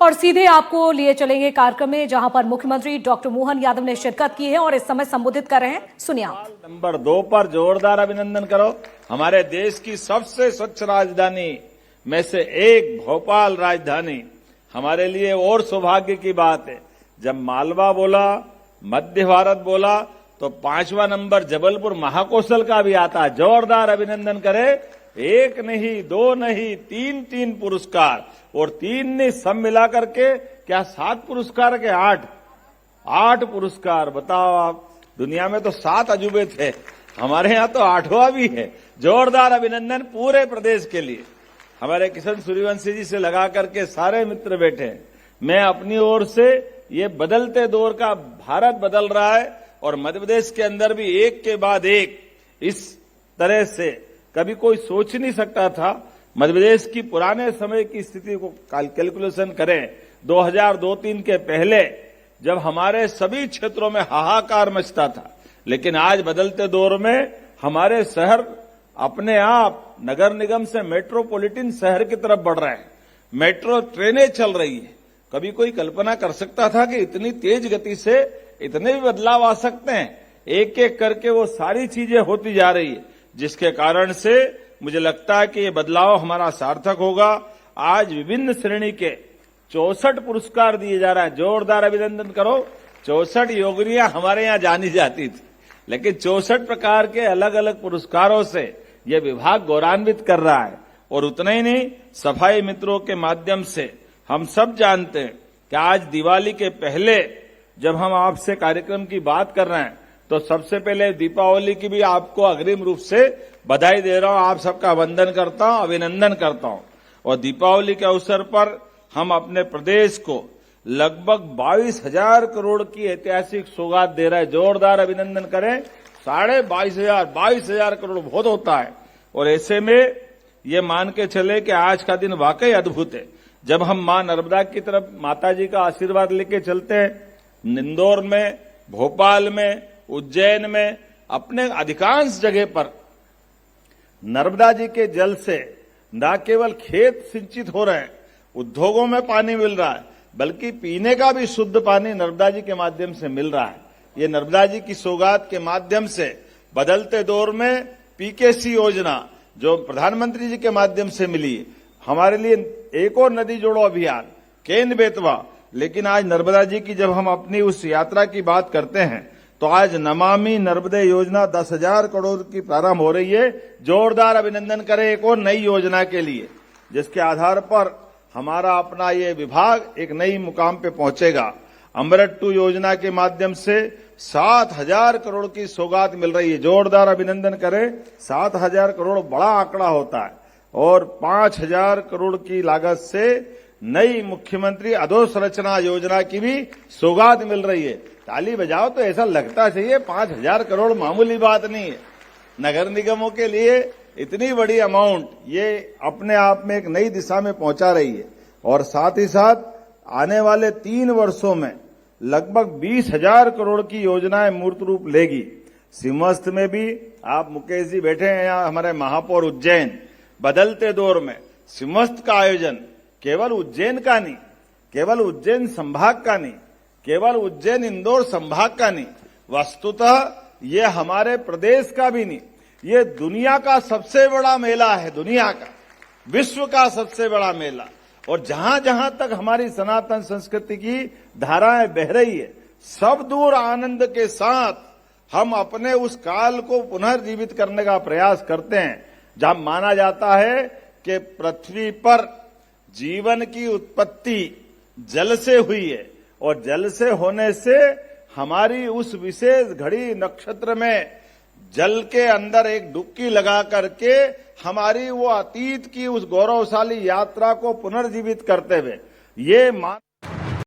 और सीधे आपको लिए चलेंगे कार्यक्रम में जहां पर मुख्यमंत्री डॉक्टर मोहन यादव ने शिरकत की है और इस समय संबोधित कर रहे हैं। सुनिए आप। नंबर 2 पर जोरदार अभिनंदन करो। हमारे देश की सबसे स्वच्छ राजधानी में से एक भोपाल राजधानी हमारे लिए और सौभाग्य की बात है। जब मालवा बोला, मध्य भारत बोला तो 5वां नंबर जबलपुर महाकौशल का भी आता। जोरदार अभिनंदन करें। 1 नहीं, 2 नहीं, 3 पुरस्कार, और 3 ने सब मिलाकर के क्या 7 पुरस्कार के 8 पुरस्कार। बताओ आप, दुनिया में तो 7 अजूबे थे, हमारे यहाँ तो 8वां भी है। जोरदार अभिनंदन पूरे प्रदेश के लिए। हमारे किशन सूर्यवंशी जी से लगा करके सारे मित्र बैठे हैं। मैं अपनी ओर से ये बदलते दौर का भारत बदल रहा है और मध्य प्रदेश के अंदर भी एक के बाद एक इस तरह से कभी कोई सोच नहीं सकता था। मध्य प्रदेश की पुराने समय की स्थिति को कैलकुलेशन करें 2002-03 के पहले, जब हमारे सभी क्षेत्रों में हाहाकार मचता था, लेकिन आज बदलते दौर में हमारे शहर अपने आप नगर निगम से मेट्रोपॉलिटन शहर की तरफ बढ़ रहे हैं। मेट्रो ट्रेनें चल रही है। कभी कोई कल्पना कर सकता था कि इतनी तेज गति से इतने भी बदलाव आ सकते हैं? एक एक करके वो सारी चीजें होती जा रही है, जिसके कारण से मुझे लगता है कि ये बदलाव हमारा सार्थक होगा। आज विभिन्न श्रेणी के 64 पुरस्कार दिए जा रहे हैं। जोरदार अभिनंदन करो। 64 योगिनियां हमारे यहाँ जानी जाती थी, लेकिन 64 प्रकार के अलग अलग पुरस्कारों से यह विभाग गौरवान्वित कर रहा है। और उतना ही नहीं, सफाई मित्रों के माध्यम से हम सब जानते हैं कि आज दिवाली के पहले जब हम आपसे कार्यक्रम की बात कर रहे हैं तो सबसे पहले दीपावली की भी आपको अग्रिम रूप से बधाई दे रहा हूं। आप सबका वंदन करता हूं, अभिनंदन करता हूं। और दीपावली के अवसर पर हम अपने प्रदेश को लगभग 22,000 करोड़ की ऐतिहासिक सौगात दे रहे हैं। जोरदार अभिनंदन करें। 22,500 करोड़ बहुत होता है। और ऐसे में ये मान के चले कि आज का दिन वाकई अद्भुत है। जब हम मां नर्मदा की तरफ माता जी का आशीर्वाद लेके चलते हैं, इंदौर में, भोपाल में, उज्जैन में, अपने अधिकांश जगह पर नर्मदा जी के जल से न केवल खेत सिंचित हो रहे हैं, उद्योगों में पानी मिल रहा है, बल्कि पीने का भी शुद्ध पानी नर्मदा जी के माध्यम से मिल रहा है। ये नर्मदा जी की सौगात के माध्यम से बदलते दौर में पीकेसी योजना जो प्रधानमंत्री जी के माध्यम से मिली, हमारे लिए एक और नदी जोड़ो अभियान, केन बेतवा। लेकिन आज नर्मदा जी की जब हम अपनी उस यात्रा की बात करते हैं तो आज नमामि नर्मदे योजना 10,000 करोड़ की प्रारंभ हो रही है। जोरदार अभिनंदन करें एक और नई योजना के लिए, जिसके आधार पर हमारा अपना ये विभाग एक नई मुकाम पे पहुंचेगा। अमृत 2 योजना के माध्यम से 7,000 करोड़ की सौगात मिल रही है। जोरदार अभिनंदन करें। 7,000 करोड़ बड़ा आंकड़ा होता है। और 5,000 करोड़ की लागत से नई मुख्यमंत्री अधोसंरचना योजना की भी सौगात मिल रही है। ताली बजाओ तो ऐसा लगता चाहिए 5,000 करोड़ मामूली बात नहीं है। नगर निगमों के लिए इतनी बड़ी अमाउंट ये अपने आप में एक नई दिशा में पहुंचा रही है। और साथ ही साथ आने वाले 3 वर्षों में लगभग 20,000 करोड़ की योजनाएं मूर्त रूप लेगी। सिंहस्थ में भी आप मुकेश जी बैठे हैं यहाँ, हमारे महापौर उज्जैन। बदलते दौर में सिंहस्थ का आयोजन केवल उज्जैन का नहीं, केवल उज्जैन संभाग का नहीं, केवल उज्जैन इंदौर संभाग का नहीं, वस्तुतः ये हमारे प्रदेश का भी नहीं, ये दुनिया का सबसे बड़ा मेला है। दुनिया का, विश्व का सबसे बड़ा मेला। और जहां जहां तक हमारी सनातन संस्कृति की धाराएं बह रही है, सब दूर आनंद के साथ हम अपने उस काल को पुनर्जीवित करने का प्रयास करते हैं। जहां माना जाता है कि पृथ्वी पर जीवन की उत्पत्ति जल से हुई है और जल से होने से हमारी उस विशेष घड़ी नक्षत्र में जल के अंदर एक डुबकी लगा करके हमारी वो अतीत की उस गौरवशाली यात्रा को पुनर्जीवित करते हुए ये मान